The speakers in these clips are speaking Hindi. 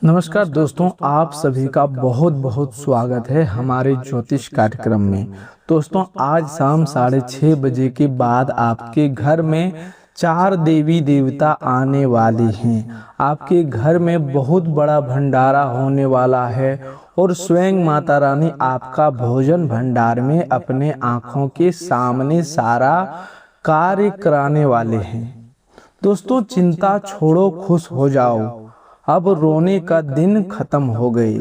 नमस्कार दोस्तों, आप सभी का बहुत बहुत स्वागत है हमारे ज्योतिष कार्यक्रम में। दोस्तों, आज शाम 6:30 बजे के बाद आपके घर में 4 देवी देवता आने वाले हैं। आपके घर में बहुत बड़ा भंडारा होने वाला है और स्वयं माता रानी आपका भोजन भंडार में अपने आँखों के सामने सारा कार्य कराने वाले हैं। दोस्तों, चिंता छोड़ो, खुश हो जाओ, अब रोने का दिन खत्म हो गए।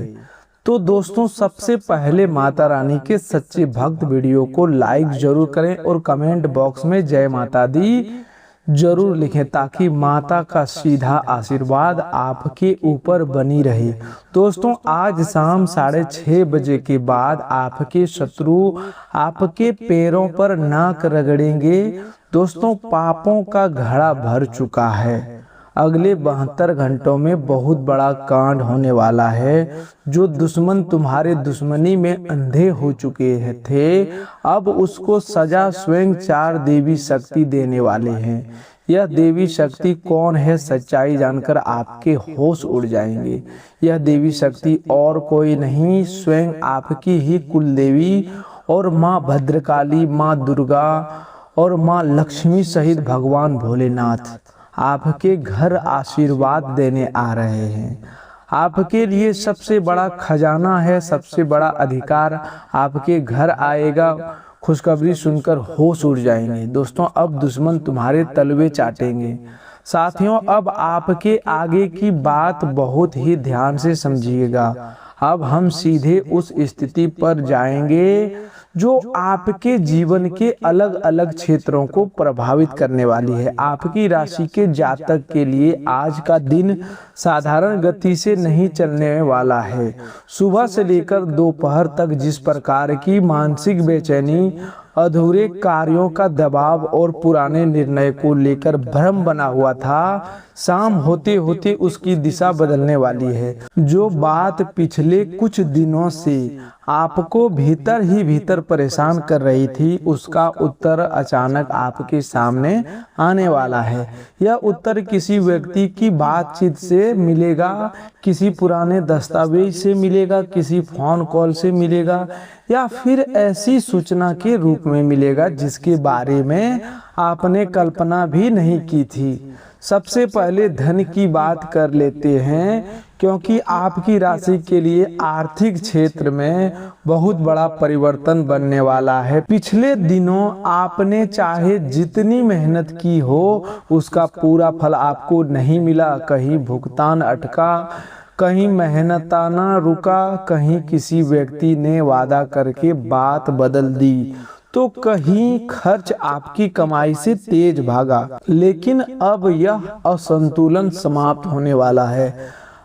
तो दोस्तों, सबसे पहले माता रानी के सच्चे भक्त वीडियो को लाइक जरूर करें और कमेंट बॉक्स में जय माता दी जरूर लिखें, ताकि माता का सीधा आशीर्वाद आपके ऊपर बनी रहे। दोस्तों, आज शाम 6:30 बजे के बाद आपके शत्रु आपके पैरों पर नाक रगड़ेंगे। दोस्तों, पापों का घड़ा भर चुका है। अगले 72 घंटों में बहुत बड़ा कांड होने वाला है। जो दुश्मन तुम्हारे दुश्मनी में अंधे हो चुके थे, अब उसको सजा स्वयं 4 देवी शक्ति देने वाले हैं। यह देवी शक्ति कौन है, सच्चाई जानकर आपके होश उड़ जाएंगे। यह देवी शक्ति और कोई नहीं, स्वयं आपकी ही कुल देवी और माँ भद्रकाली, माँ दुर्गा और माँ लक्ष्मी सहित भगवान भोलेनाथ आपके घर आशीर्वाद देने आ रहे हैं। आपके लिए सबसे बड़ा खजाना है, सबसे बड़ा अधिकार आपके घर आएगा। खुशखबरी सुनकर होश उड़ जाएंगे। दोस्तों, अब दुश्मन तुम्हारे तलवे चाटेंगे। साथियों, अब आपके आगे की बात बहुत ही ध्यान से समझिएगा। अब हम सीधे उस स्थिति पर जाएंगे जो आपके जीवन के अलग अलग क्षेत्रों को प्रभावित करने वाली है। आपकी राशि के जातक के लिए आज का दिन साधारण गति से नहीं चलने वाला है। सुबह से लेकर दोपहर तक जिस प्रकार की मानसिक बेचैनी, अधूरे कार्यों का दबाव और पुराने निर्णय को लेकर भ्रम बना हुआ था, शाम होते होते उसकी दिशा बदलने वाली है। जो बात पिछले कुछ दिनों से आपको भीतर ही भीतर परेशान कर रही थी, उसका उत्तर अचानक आपके सामने आने वाला है। यह उत्तर किसी व्यक्ति की बातचीत से मिलेगा, किसी पुराने दस्तावेज से मिलेगा, किसी फोन कॉल से मिलेगा, या फिर ऐसी सूचना के रूप में मिलेगा जिसके बारे में आपने कल्पना भी नहीं की थी। सबसे पहले धन की बात कर लेते हैं, क्योंकि आपकी राशि के लिए आर्थिक क्षेत्र में बहुत बड़ा परिवर्तन बनने वाला है। पिछले दिनों आपने चाहे जितनी मेहनत की हो, उसका पूरा फल आपको नहीं मिला। कहीं भुगतान अटका, कहीं मेहनताना रुका, कहीं किसी व्यक्ति ने वादा करके बात बदल दी, तो कहीं खर्च आपकी कमाई से तेज भागा। लेकिन अब यह असंतुलन समाप्त होने वाला है।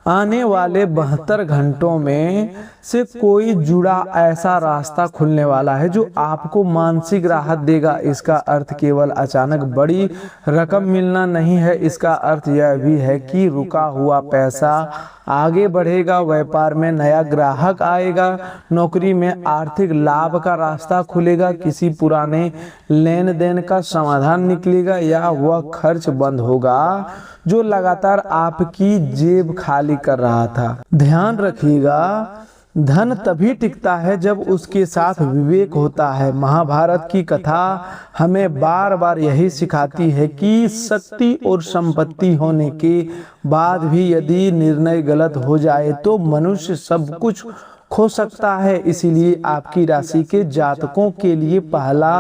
आने वाले 72 घंटों में से कोई जुड़ा ऐसा रास्ता खुलने वाला है जो आपको मानसिक राहत देगा। इसका अर्थ केवल अचानक बड़ी रकम मिलना नहीं है, इसका अर्थ यह भी है कि रुका हुआ पैसा आगे बढ़ेगा, व्यापार में नया ग्राहक आएगा, नौकरी में आर्थिक लाभ का रास्ता खुलेगा, किसी पुराने लेन देन का समाधान निकलेगा, या वह खर्च बंद होगा जो लगातार आपकी जेब खाली कर रहा था। ध्यान रखिएगा, धन तभी टिकता है जब उसके साथ विवेक होता है। महाभारत की कथा हमें बार बार यही सिखाती है कि शक्ति और संपत्ति होने के बाद भी यदि निर्णय गलत हो जाए तो मनुष्य सब कुछ खो सकता है। इसीलिए आपकी राशि के जातकों के लिए पहला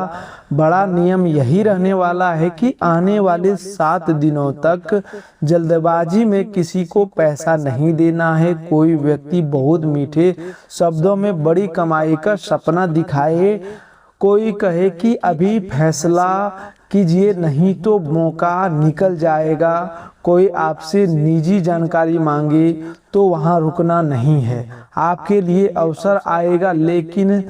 बड़ा नियम यही रहने वाला है कि आने वाले 7 दिनों तक जल्दबाजी में किसी को पैसा नहीं देना है। कोई व्यक्ति बहुत मीठे शब्दों में बड़ी कमाई का सपना दिखाए, कोई कहे कि अभी फैसला कीजिए नहीं तो मौका निकल जाएगा, कोई आपसे निजी जानकारी मांगे तो वहां रुकना नहीं है। आपके लिए अवसर आएगा, लेकिन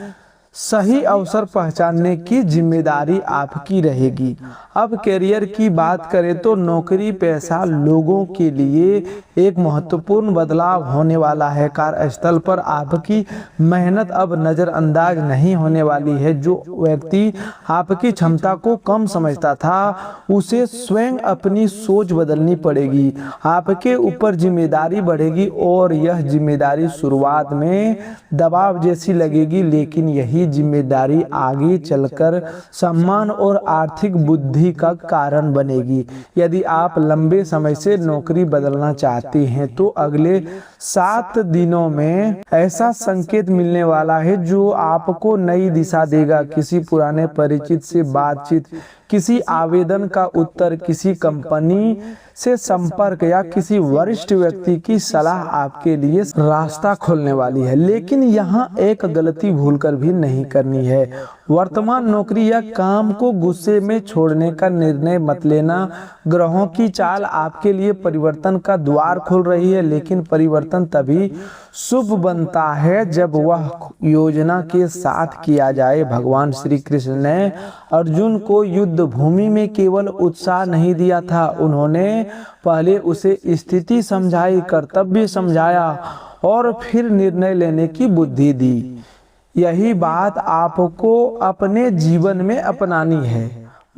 सही अवसर पहचानने की जिम्मेदारी आपकी रहेगी। अब करियर की बात करें तो नौकरी पेशा लोगों के लिए एक महत्वपूर्ण बदलाव होने वाला है। कार्यस्थल पर आपकी मेहनत अब नज़रअंदाज नहीं होने वाली है। जो व्यक्ति आपकी क्षमता को कम समझता था उसे स्वयं अपनी सोच बदलनी पड़ेगी। आपके ऊपर जिम्मेदारी बढ़ेगी और यह जिम्मेदारी शुरुआत में दबाव जैसी लगेगी, लेकिन यही जिम्मेदारी आगे चलकर सम्मान और आर्थिक बुद्धि का कारण बनेगी। यदि आप लंबे समय से नौकरी बदलना चाहते हैं तो अगले 7 दिनों में ऐसा संकेत मिलने वाला है जो आपको नई दिशा देगा। किसी पुराने परिचित से बातचीत, किसी आवेदन का उत्तर, किसी कंपनी से संपर्क या किसी वरिष्ठ व्यक्ति की सलाह आपके लिए रास्ता खोलने वाली है। लेकिन यहाँ एक गलती भूलकर भी नहीं करनी है। वर्तमान नौकरी या काम को गुस्से में छोड़ने का निर्णय मत लेना। ग्रहों की चाल आपके लिए परिवर्तन का द्वार खोल रही है, लेकिन परिवर्तन तभी शुभ बनता है जब वह योजना के साथ किया जाए। भगवान श्री कृष्ण ने अर्जुन को युद्ध भूमि में केवल उत्साह नहीं दिया था, उन्होंने पहले उसे स्थिति समझाई, कर्तव्य समझाया और फिर निर्णय लेने की बुद्धि दी। यही बात आपको अपने जीवन में अपनानी है।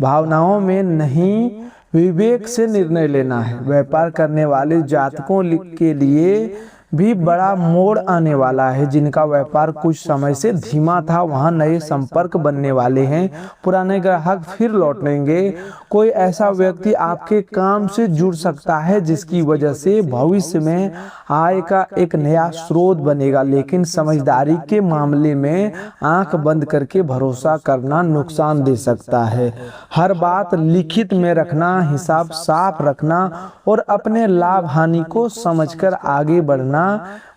भावनाओं में नहीं, विवेक से निर्णय लेना है। व्यापार करने वाले जातकों के लिए भी बड़ा मोड़ आने वाला है। जिनका व्यापार कुछ समय से धीमा था वहां नए संपर्क बनने वाले हैं, पुराने ग्राहक फिर लौटेंगे। कोई ऐसा व्यक्ति आपके काम से जुड़ सकता है जिसकी वजह से भविष्य में आय का एक नया स्रोत बनेगा, लेकिन समझदारी के मामले में आंख बंद करके भरोसा करना नुकसान दे सकता है। हर बात लिखित में रखना, हिसाब साफ रखना और अपने लाभ हानि को समझकर आगे बढ़ना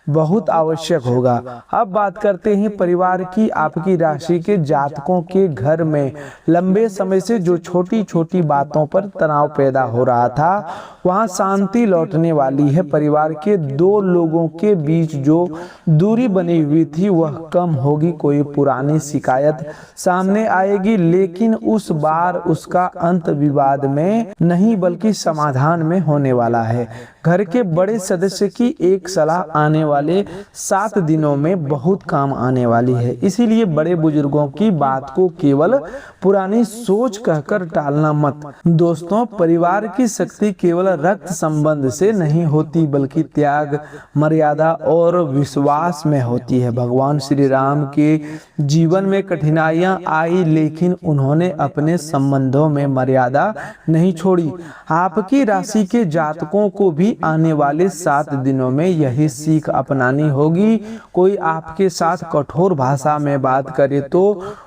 बहुत आवश्यक होगा। अब बात करते हैं परिवार की। आपकी राशि के जातकों के घर में लंबे समय से जो छोटी छोटी बातों पर तनाव पैदा हो रहा था वहां शांति लौटने वाली है। परिवार के 2 लोगों के बीच जो दूरी बनी हुई थी वह कम होगी। कोई पुरानी शिकायत सामने आएगी, लेकिन उस बार उसका अंत विवाद में नहीं बल्कि समाधान में होने वाला है। घर के बड़े सदस्य की एक सलाह आने वाले 7 दिनों में बहुत काम आने वाली है। इसीलिए बड़े बुजुर्गों की बात को केवल पुरानी सोच कहकर टालना मत। दोस्तों, परिवार की शक्ति केवल रक्त संबंध से नहीं होती बल्कि त्याग, मर्यादा और विश्वास में होती है। भगवान श्री राम के जीवन में कठिनाइयां आई, लेकिन उन्होंने अपने संबंधों में मर्यादा नहीं छोड़ी। आपकी राशि के जातकों को भी आने वाले 7 दिनों में यही सीख अपनानी होगी। कोई आपके साथ कठोर भाषा में बात करे तो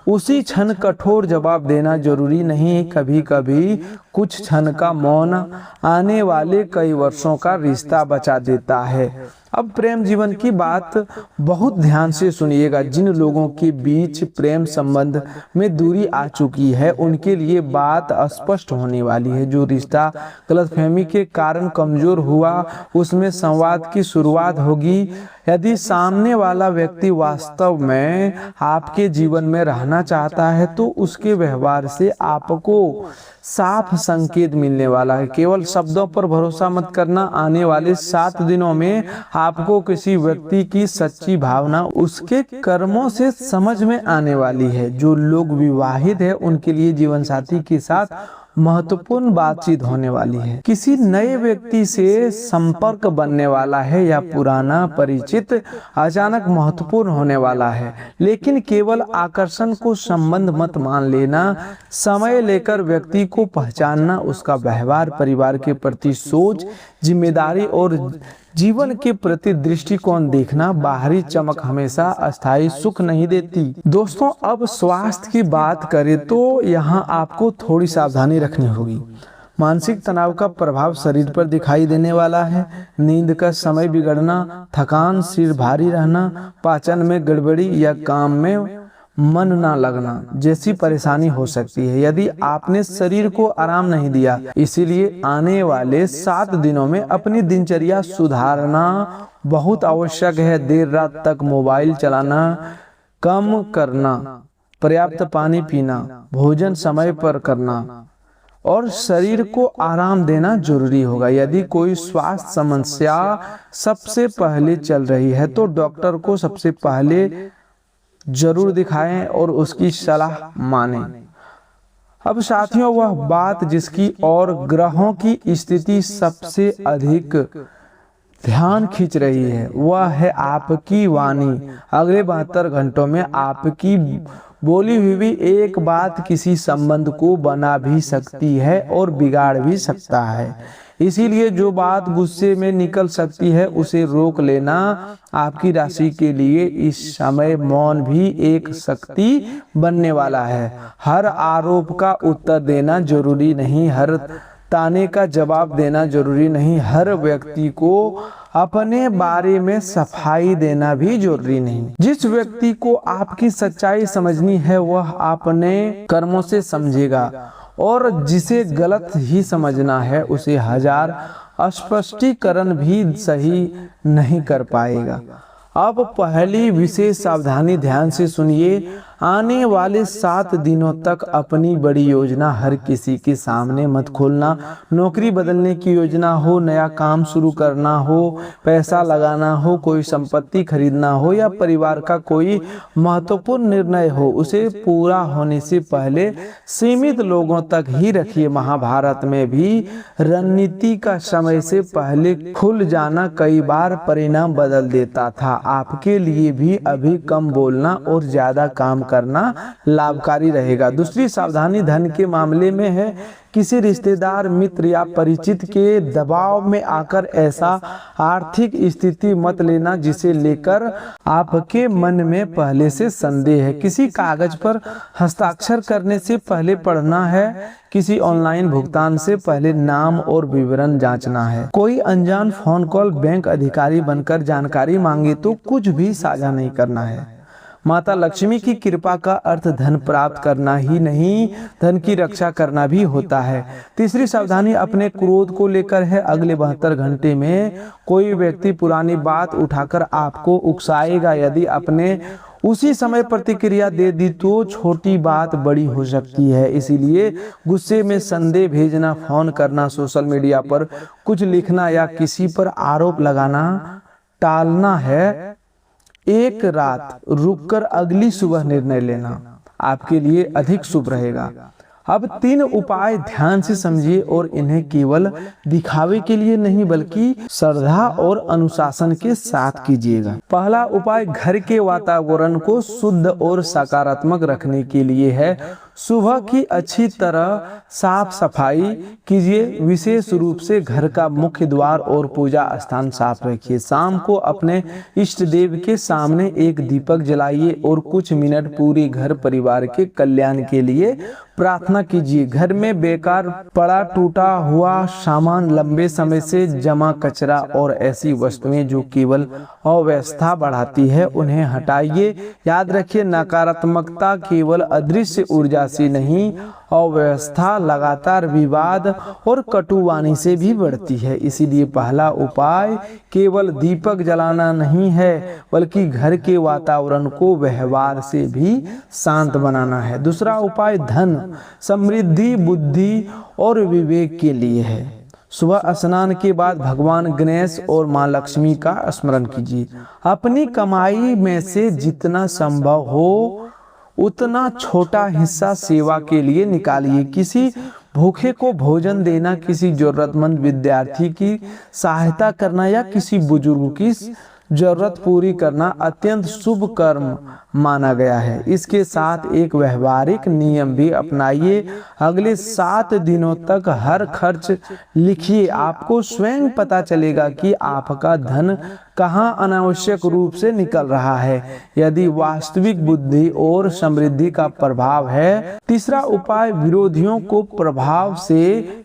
उसी क्षण कठोर जवाब देना जरूरी नहीं है। कभी कभी कुछ क्षण का मौन आने वाले कई वर्षों का रिश्ता बचा देता है। अब प्रेम जीवन की बात बहुत ध्यान से सुनिएगा। जिन लोगों के बीच प्रेम संबंध में दूरी आ चुकी है उनके लिए बात स्पष्ट होने वाली है। जो रिश्ता गलतफहमी के कारण कमजोर हुआ उसमें संवाद की शुरुआत होगी। यदि सामने वाला व्यक्ति वास्तव में आपके जीवन में रहना चाहता है तो उसके व्यवहार से आपको साफ संकेत मिलने वाला है। केवल शब्दों पर भरोसा मत करना। आने वाले 7 दिनों में आपको किसी व्यक्ति की सच्ची भावना उसके कर्मों से समझ में आने वाली है। जो लोग विवाहित हैं उनके लिए जीवन साथी के साथ महत्वपूर्ण बातचीत होने वाली है। किसी नए व्यक्ति से संपर्क बनने वाला है या पुराना परिचित अचानक महत्वपूर्ण होने वाला है, लेकिन केवल आकर्षण को संबंध मत मान लेना। समय लेकर व्यक्ति को पहचानना, उसका व्यवहार, परिवार के प्रति सोच, जिम्मेदारी और जीवन के प्रति दृष्टिकोण देखना। बाहरी चमक हमेशा अस्थायी सुख नहीं देती। दोस्तों, अब स्वास्थ्य की बात करें तो यहाँ आपको थोड़ी सावधानी रखनी होगी। मानसिक तनाव का प्रभाव शरीर पर दिखाई देने वाला है। नींद का समय बिगड़ना, थकान, सिर भारी रहना, पाचन में गड़बड़ी या काम में मन ना लगना जैसी परेशानी हो सकती है यदि आपने शरीर को आराम नहीं दिया। इसीलिए आने वाले 7 दिनों में अपनी दिनचर्या सुधारना बहुत आवश्यक है। देर रात तक मोबाइल चलाना, कम करना, पर्याप्त पानी पीना, भोजन समय पर करना और शरीर को आराम देना जरूरी होगा। यदि कोई स्वास्थ्य समस्या सबसे पहले चल रही है तो डॉक्टर को सबसे पहले जरूर दिखाएं और उसकी सलाह मानें। अब साथियों, वह बात जिसकी और ग्रहों की स्थिति सबसे अधिक ध्यान खींच रही है वह है आपकी वाणी। अगले 72 घंटों में आपकी बोली हुई एक बात किसी संबंध को बना भी सकती है और बिगाड़ भी सकता है। इसीलिए जो बात गुस्से में निकल सकती है उसे रोक लेना आपकी राशि के लिए इस समय मौन भी एक शक्ति बनने वाला है। हर आरोप का उत्तर देना जरूरी नहीं, हर ताने का जवाब देना जरूरी नहीं, हर व्यक्ति को अपने बारे में सफाई देना भी जरूरी नहीं। जिस व्यक्ति को आपकी सच्चाई समझनी है वह अपने कर्मों से समझेगा और जिसे गलत ही समझना है उसे हजार स्पष्टीकरण भी सही नहीं कर पाएगा। अब पहली विशेष सावधानी ध्यान से सुनिए। आने वाले 7 दिनों तक अपनी बड़ी योजना हर किसी के सामने मत खोलना। नौकरी बदलने की योजना हो, नया काम शुरू करना हो, पैसा लगाना हो, कोई संपत्ति खरीदना हो या परिवार का कोई महत्वपूर्ण निर्णय हो, उसे पूरा होने से पहले सीमित लोगों तक ही रखिए। महाभारत में भी रणनीति का समय से पहले खुल जाना कई बार परिणाम बदल देता था। आपके लिए भी अभी कम बोलना और ज्यादा काम करना लाभकारी रहेगा। दूसरी सावधानी धन के मामले में है। किसी रिश्तेदार, मित्र या परिचित के दबाव में आकर ऐसा आर्थिक स्थिति मत लेना जिसे लेकर आपके मन में पहले से संदेह है। किसी कागज पर हस्ताक्षर करने से पहले पढ़ना है। किसी ऑनलाइन भुगतान से पहले नाम और विवरण जांचना है। कोई अनजान फोन कॉल बैंक अधिकारी बनकर जानकारी मांगे तो कुछ भी साझा नहीं करना है। माता लक्ष्मी की कृपा का अर्थ धन प्राप्त करना ही नहीं, धन की रक्षा करना भी होता है। तीसरी सावधानी अपने क्रोध को लेकर है। अगले 72 घंटे में कोई व्यक्ति पुरानी बात उठाकर आपको उकसाएगा। यदि आपने उसी समय प्रतिक्रिया दे दी तो छोटी बात बड़ी हो सकती है। इसीलिए गुस्से में संदेह भेजना, फोन करना, सोशल मीडिया पर कुछ लिखना या किसी पर आरोप लगाना टालना है। एक रात रुककर अगली सुबह निर्णय लेना आपके लिए अधिक शुभ रहेगा। अब 3 उपाय ध्यान से समझिए और इन्हें केवल दिखावे के लिए नहीं बल्कि श्रद्धा और अनुशासन के साथ कीजिएगा। पहला उपाय घर के वातावरण को शुद्ध और सकारात्मक रखने के लिए है। सुबह की अच्छी तरह साफ सफाई कीजिए। विशेष रूप से घर का मुख्य द्वार और पूजा स्थान साफ रखिए। शाम को अपने इष्ट देव के सामने एक दीपक जलाइए और कुछ मिनट पूरे घर परिवार के कल्याण के लिए प्रार्थना कीजिए। घर में बेकार पड़ा टूटा हुआ सामान, लंबे समय से जमा कचरा और ऐसी वस्तुएं जो केवल अव्यवस्था बढ़ाती है उन्हें हटाइए। याद रखिए, नकारात्मकता केवल अदृश्य ऊर्जा से नहीं, अव्यवस्था लगातार विवाद और कटुवाणी से भी बढ़ती है। इसीलिए पहला उपाय केवल दीपक जलाना नहीं है बल्कि घर के वातावरण को व्यवहार से भी शांत बनाना है। दूसरा उपाय धन, समृद्धि, बुद्धि और विवेक के लिए है। सुबह स्नान के बाद भगवान गणेश और माँ लक्ष्मी का स्मरण कीजिए। अपनी कमाई में से जितना संभव हो उतना छोटा हिस्सा सेवा के लिए निकालिए। किसी भूखे को भोजन देना, किसी जरूरतमंद विद्यार्थी की सहायता करना या किसी बुजुर्ग की जरूरत पूरी करना अत्यंत शुभ कर्म माना गया है। इसके साथ एक व्यवहारिक नियम भी अपनाइए। अगले 7 दिनों तक हर खर्च लिखिए। आपको स्वयं पता चलेगा कि आपका धन कहां अनावश्यक रूप से निकल रहा है, यदि वास्तविक बुद्धि और समृद्धि का प्रभाव है। तीसरा उपाय विरोधियों को प्रभाव से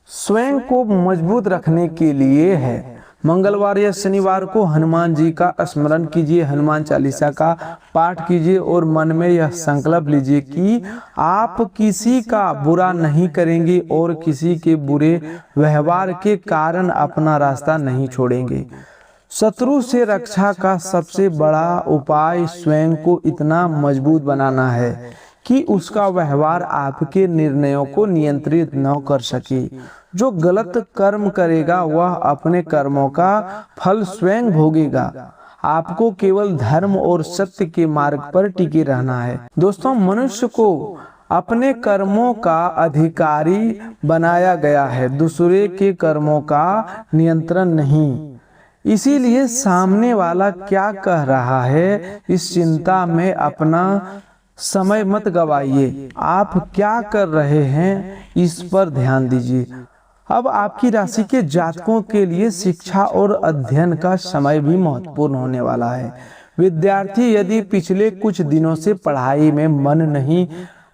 स्वयं को मजबूत रखने के लिए है। मंगलवार या शनिवार को हनुमान जी का स्मरण कीजिए, हनुमान चालीसा का पाठ कीजिए और मन में यह संकल्प लीजिए कि आप किसी का बुरा नहीं करेंगे और किसी के बुरे व्यवहार के कारण अपना रास्ता नहीं छोड़ेंगे। शत्रु से रक्षा का सबसे बड़ा उपाय स्वयं को इतना मजबूत बनाना है कि उसका व्यवहार आपके निर्णयों को नियंत्रित न कर सके। जो गलत कर्म करेगा वह अपने कर्मों का फल स्वयं भोगेगा। आपको केवल धर्म और सत्य के मार्ग पर टिके रहना है। दोस्तों, मनुष्य को अपने कर्मों का अधिकारी बनाया गया है, दूसरे के कर्मों का नियंत्रण नहीं। इसीलिए सामने वाला क्या कह रहा है इस चिंता में अपना समय मत गवाइए। आप क्या कर रहे हैं इस पर ध्यान दीजिए। अब आपकी राशि के जातकों के लिए शिक्षा और अध्ययन का समय भी महत्वपूर्ण होने वाला है। विद्यार्थी यदि पिछले कुछ दिनों से पढ़ाई में मन नहीं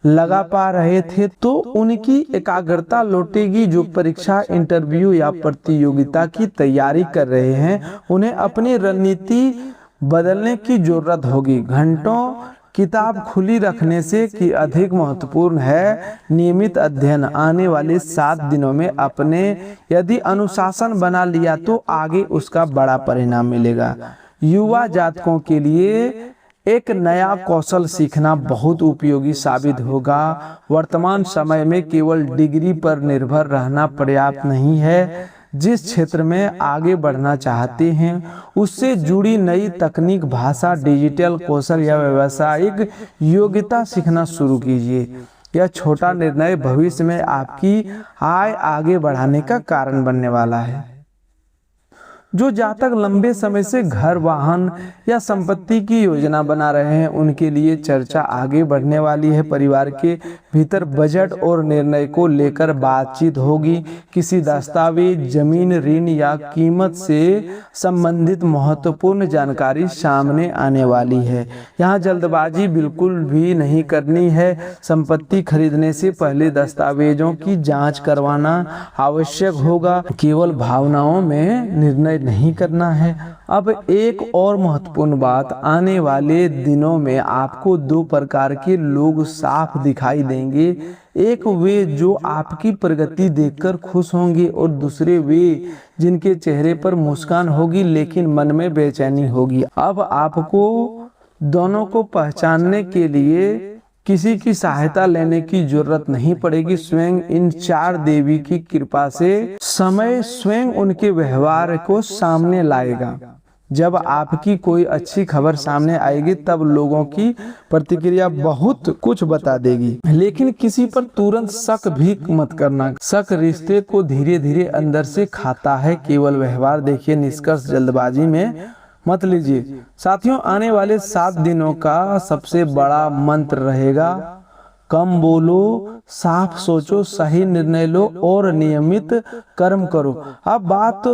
लगा पा रहे थे तो उनकी एकाग्रता लौटेगी। जो परीक्षा, इंटरव्यू या प्रतियोगिता की तैयारी कर रहे हैं उन्हें अपनी रणनीति बदलने की जरूरत होगी। घंटों किताब खुली रखने से कि अधिक महत्वपूर्ण है नियमित अध्ययन। आने वाले 7 दिनों में अपने यदि अनुशासन बना लिया तो आगे उसका बड़ा परिणाम मिलेगा। युवा जातकों के लिए एक नया कौशल सीखना बहुत उपयोगी साबित होगा। वर्तमान समय में केवल डिग्री पर निर्भर रहना पर्याप्त नहीं है। जिस क्षेत्र में आगे बढ़ना चाहते हैं उससे जुड़ी नई तकनीक, भाषा, डिजिटल कौशल या व्यावसायिक योग्यता सीखना शुरू कीजिए। यह छोटा निर्णय भविष्य में आपकी आय आगे बढ़ाने का कारण बनने वाला है। जो जातक लंबे समय से घर, वाहन या संपत्ति की योजना बना रहे हैं उनके लिए चर्चा आगे बढ़ने वाली है। परिवार के भीतर बजट और निर्णय को लेकर बातचीत होगी। किसी दस्तावेज, जमीन, ऋण या कीमत से संबंधित महत्वपूर्ण जानकारी सामने आने वाली है। यहाँ जल्दबाजी बिल्कुल भी नहीं करनी है। संपत्ति खरीदने से पहले दस्तावेजों की जांच करवाना आवश्यक होगा। केवल भावनाओं में निर्णय नहीं करना है। अब एक और महत्वपूर्ण बात, आने वाले दिनों में आपको 2 प्रकार के लोग साफ दिखाई देंगे। एक वे जो आपकी प्रगति देखकर खुश होंगे और दूसरे वे जिनके चेहरे पर मुस्कान होगी लेकिन मन में बेचैनी होगी। अब आपको दोनों को पहचानने के लिए किसी की सहायता लेने की जरूरत नहीं पड़ेगी। स्वयं इन 4 देवी की कृपा से समय स्वयं उनके व्यवहार को सामने लाएगा। जब आपकी कोई अच्छी खबर सामने आएगी तब लोगों की प्रतिक्रिया बहुत कुछ बता देगी। लेकिन किसी पर तुरंत शक भी मत करना। शक रिश्ते को धीरे धीरे अंदर से खाता है। केवल व्यवहार देखिए, निष्कर्ष जल्दबाजी में मत लीजिए। साथियों, आने वाले 7 दिनों का सबसे बड़ा मंत्र रहेगा कम बोलो, साफ सोचो, सही निर्णय लो और नियमित कर्म करो। अब बात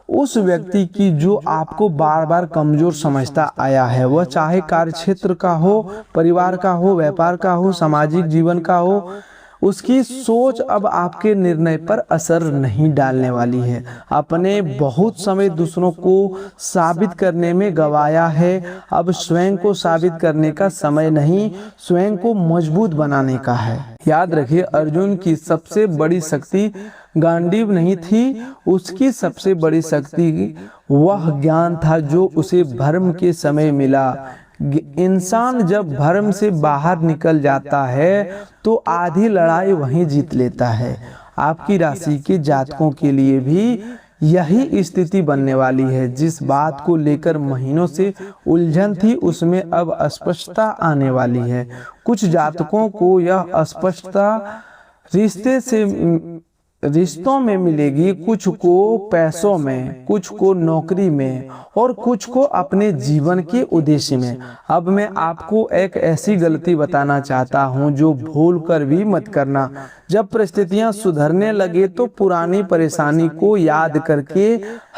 उस व्यक्ति की जो आपको बार बार कमजोर समझता आया है, वह चाहे कार्य क्षेत्र का हो, परिवार का हो, व्यापार का हो, सामाजिक जीवन का हो, उसकी सोच अब आपके निर्णय पर असर नहीं डालने वाली है। आपने बहुत समय दूसरों को साबित करने में गवाया है। अब स्वयं को साबित करने का समय नहीं, स्वयं को मजबूत बनाने का है। याद रखिए, अर्जुन की सबसे बड़ी शक्ति गांडीव नहीं थी, उसकी सबसे बड़ी शक्ति वह ज्ञान था जो उसे भ्रम के समय मिला। इंसान जब भ्रम से बाहर निकल जाता है तो आधी लड़ाई वहीं जीत लेता है। आपकी राशि के जातकों के लिए भी यही स्थिति बनने वाली है। जिस बात को लेकर महीनों से उलझन थी उसमें अब स्पष्टता आने वाली है। कुछ जातकों को यह स्पष्टता रिश्तों में मिलेगी, कुछ को पैसों में, कुछ को नौकरी में और कुछ को अपने जीवन के उद्देश्य में। अब मैं आपको एक ऐसी गलती बताना चाहता हूं जो भूल कर भी मत करना। जब परिस्थितियां सुधरने लगे तो पुरानी परेशानी को याद करके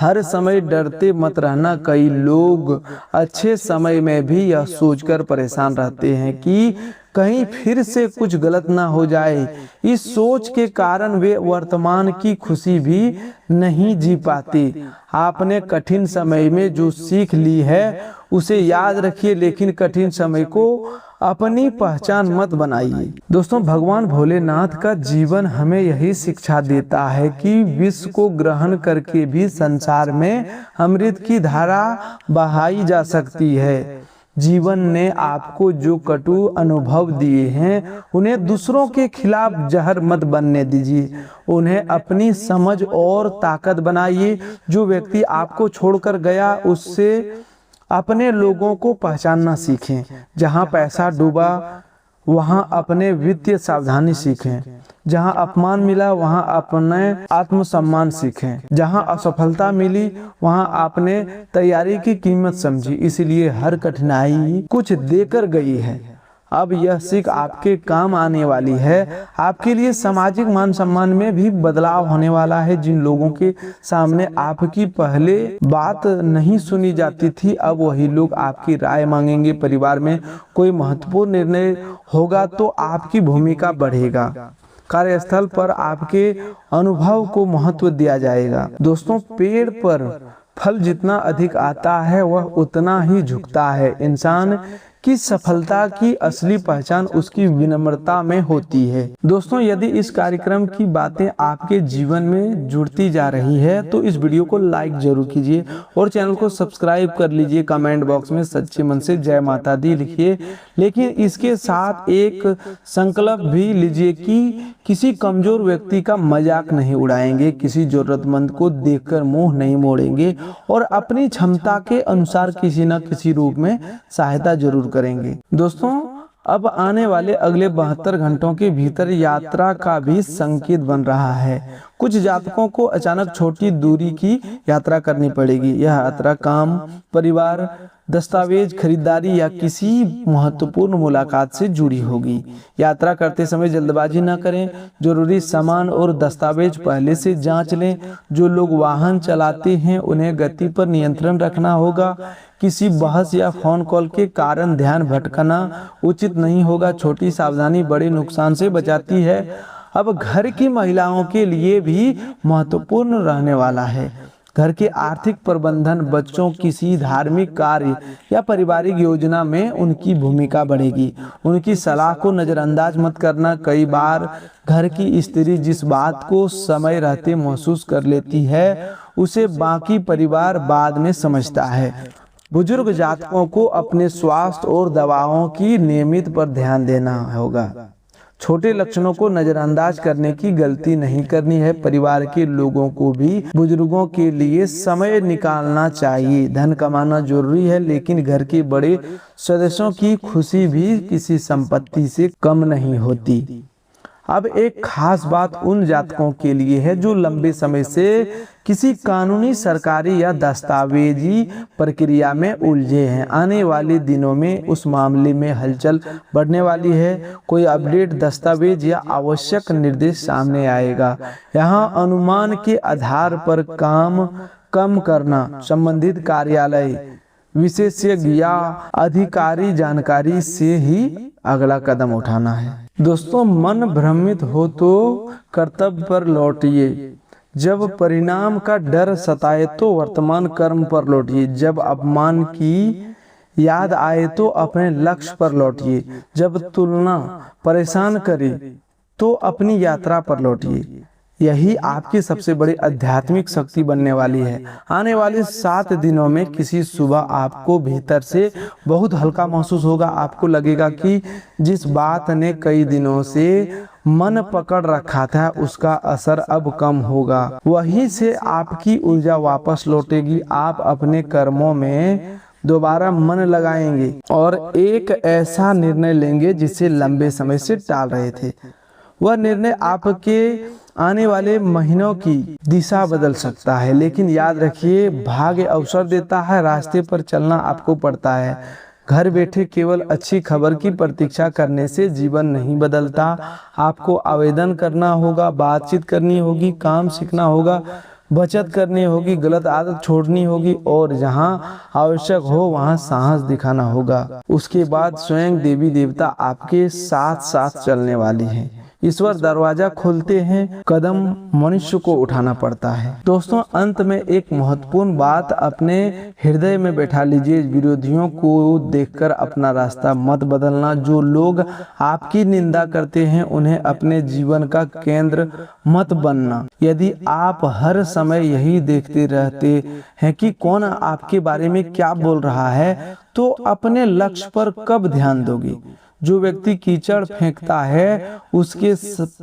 हर समय डरते मत रहना। कई लोग अच्छे समय में भी यह सोचकर परेशान रहते हैं कि कहीं फिर से कुछ गलत ना हो जाए। इस सोच के कारण वे वर्तमान की खुशी भी नहीं जी पाते। आपने कठिन समय में जो सीख ली है उसे याद रखिए, लेकिन कठिन समय को अपनी पहचान मत बनाइए। दोस्तों, भगवान भोलेनाथ का जीवन हमें यही शिक्षा देता है कि विष को ग्रहण करके भी संसार में अमृत की धारा बहाई जा सकती है। जीवन ने आपको जो कटु अनुभव दिए हैं उन्हें दूसरों के खिलाफ जहर मत बनने दीजिए, उन्हें अपनी समझ और ताकत बनाइए। जो व्यक्ति आपको छोड़कर गया उससे अपने लोगों को पहचानना सीखें। जहां पैसा डूबा वहां अपने वित्तीय सावधानी सीखें। जहां अपमान मिला वहां अपने आत्मसम्मान सीखें। जहां असफलता मिली वहां आपने तैयारी की कीमत समझी। इसलिए हर कठिनाई कुछ देकर गई है। अब यह सीख आपके काम आने वाली है। आपके लिए सामाजिक मान सम्मान में भी बदलाव होने वाला है। जिन लोगों के सामने आपकी पहले बात नहीं सुनी जाती थी, अब वही लोग आपकी राय मांगेंगे। परिवार में कोई महत्वपूर्ण निर्णय होगा तो आपकी भूमिका बढ़ेगा। कार्यस्थल पर आपके अनुभव को महत्व दिया जाएगा। दोस्तों, पेड़ पर फल जितना अधिक आता है वह उतना ही झुकता है। इंसान की सफलता की असली पहचान उसकी विनम्रता में होती है। दोस्तों, यदि इस कार्यक्रम की बातें आपके जीवन में जुड़ती जा रही है तो इस वीडियो को लाइक जरूर कीजिए और चैनल को सब्सक्राइब कर लीजिए। कमेंट बॉक्स में सच्चे मन से जय माता दी लिखिए, लेकिन इसके साथ एक संकल्प भी लीजिए कि किसी कमजोर व्यक्ति का मजाक नहीं उड़ाएंगे, किसी जरूरतमंद को देखकर मुंह नहीं मोड़ेंगे और अपनी क्षमता के अनुसार किसी न किसी रूप में सहायता जरूर करेंगे। दोस्तों, अब आने वाले अगले 72 घंटों के भीतर यात्रा का भी संकेत बन रहा है। कुछ जातकों को अचानक छोटी दूरी की यात्रा करनी पड़ेगी। यह यात्रा काम, परिवार, दस्तावेज, खरीदारी या किसी महत्वपूर्ण मुलाकात से जुड़ी होगी। यात्रा करते समय जल्दबाजी न करें। जरूरी सामान और दस्तावेज पहले से जांच लें। जो लोग वाहन चलाते हैं उन्हें गति पर नियंत्रण रखना होगा। किसी बहस या फोन कॉल के कारण ध्यान भटकना उचित नहीं होगा। छोटी सावधानी बड़े नुकसान से बचाती है। अब घर की महिलाओं के लिए भी महत्वपूर्ण रहने वाला है। घर के आर्थिक प्रबंधन, बच्चों, किसी धार्मिक कार्य या पारिवारिक योजना में उनकी भूमिका बढ़ेगी। उनकी सलाह को नजरअंदाज मत करना। कई बार घर की स्त्री जिस बात को समय रहते महसूस कर लेती है उसे बाकी परिवार बाद में समझता है। बुजुर्ग जातकों को अपने स्वास्थ्य और दवाओं की नियमित पर ध्यान देना होगा। छोटे लक्षणों को नजरअंदाज करने की गलती नहीं करनी है। परिवार के लोगों को भी बुजुर्गों के लिए समय निकालना चाहिए। धन कमाना जरूरी है, लेकिन घर के बड़े सदस्यों की खुशी भी किसी संपत्ति से कम नहीं होती। अब एक खास बात उन जातकों के लिए है जो लंबे समय से किसी कानूनी, सरकारी या दस्तावेजी प्रक्रिया में उलझे हैं। आने वाले दिनों में उस मामले में हलचल बढ़ने वाली है। कोई अपडेट, दस्तावेज या आवश्यक निर्देश सामने आएगा। यहाँ अनुमान के आधार पर काम कम करना, संबंधित कार्यालय, विशेषज्ञ या अधिकारी जानकारी से ही अगला कदम उठाना है। दोस्तों, मन भ्रमित हो तो कर्तव्य पर लौटिए। जब परिणाम का डर सताए तो वर्तमान कर्म पर लौटिए। जब अपमान की याद आए तो अपने लक्ष्य पर लौटिए। जब तुलना परेशान करे तो अपनी यात्रा पर लौटिए। यही आपकी सबसे बड़ी आध्यात्मिक शक्ति बनने वाली है। आने वाले 7 दिनों में किसी सुबह आपको भीतर से बहुत हल्का महसूस होगा। आपको लगेगा कि जिस बात ने कई दिनों से मन पकड़ रखा था उसका असर अब कम होगा। वहीं से आपकी ऊर्जा वापस लौटेगी। आप अपने कर्मों में दोबारा मन लगाएंगे और एक ऐसा निर्णय लेंगे जिसे लंबे समय से टाल रहे थे। वह निर्णय आपके आने वाले महीनों की दिशा बदल सकता है। लेकिन याद रखिए, भाग्य अवसर देता है, रास्ते पर चलना आपको पड़ता है। घर बैठे केवल अच्छी खबर की प्रतीक्षा करने से जीवन नहीं बदलता। आपको आवेदन करना होगा, बातचीत करनी होगी, काम सीखना होगा, बचत करनी होगी, गलत आदत छोड़नी होगी और जहाँ आवश्यक हो वहाँ साहस दिखाना होगा। उसके बाद स्वयं देवी देवता आपके साथ साथ चलने वाली हैं, ईश्वर दरवाजा खोलते हैं, कदम मनुष्य को उठाना पड़ता है। दोस्तों, अंत में एक महत्वपूर्ण बात अपने हृदय में बैठा लीजिए, विरोधियों को देखकर अपना रास्ता मत बदलना। जो लोग आपकी निंदा करते हैं उन्हें अपने जीवन का केंद्र मत बनना। यदि आप हर समय यही देखते रहते हैं कि कौन आपके बारे में क्या बोल रहा है, तो अपने लक्ष्य पर कब ध्यान दोगे? जो व्यक्ति कीचड़ फेंकता है उसके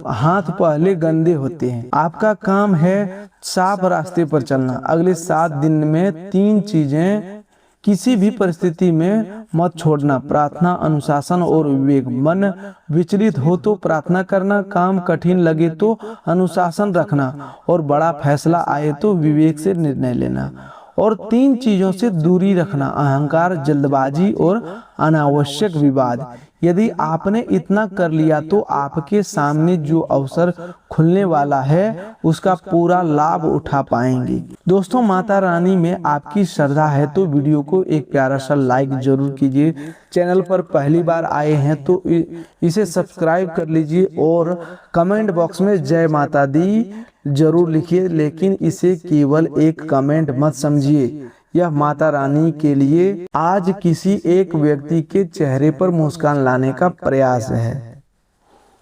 हाथ पहले गंदे होते हैं। आपका काम है साफ रास्ते पर चलना। अगले 7 दिन में 3 चीजें किसी भी परिस्थिति में मत छोड़ना: प्रार्थना, अनुशासन और विवेक। मन विचलित हो तो प्रार्थना करना, काम कठिन लगे तो अनुशासन रखना, और बड़ा फैसला आए तो विवेक से निर्णय लेना। और 3 चीजों से दूरी रखना: अहंकार, जल्दबाजी और अनावश्यक विवाद। यदि आपने इतना कर लिया तो आपके सामने जो अवसर खुलने वाला है उसका पूरा लाभ उठा पाएंगे। दोस्तों, माता रानी में आपकी श्रद्धा है तो वीडियो को एक प्यारा सा लाइक जरूर कीजिए। चैनल पर पहली बार आए हैं तो इसे सब्सक्राइब कर लीजिए और कमेंट बॉक्स में जय माता दी जरूर लिखिए, लेकिन इसे केवल एक कमेंट मत समझिए। यह माता रानी के लिए आज किसी एक व्यक्ति के चेहरे पर मुस्कान लाने का प्रयास है।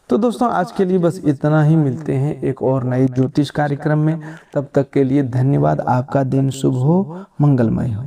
तो दोस्तों, आज के लिए बस इतना ही। मिलते हैं एक और नई ज्योतिष कार्यक्रम में। तब तक के लिए धन्यवाद। आपका दिन शुभ हो, मंगलमय हो।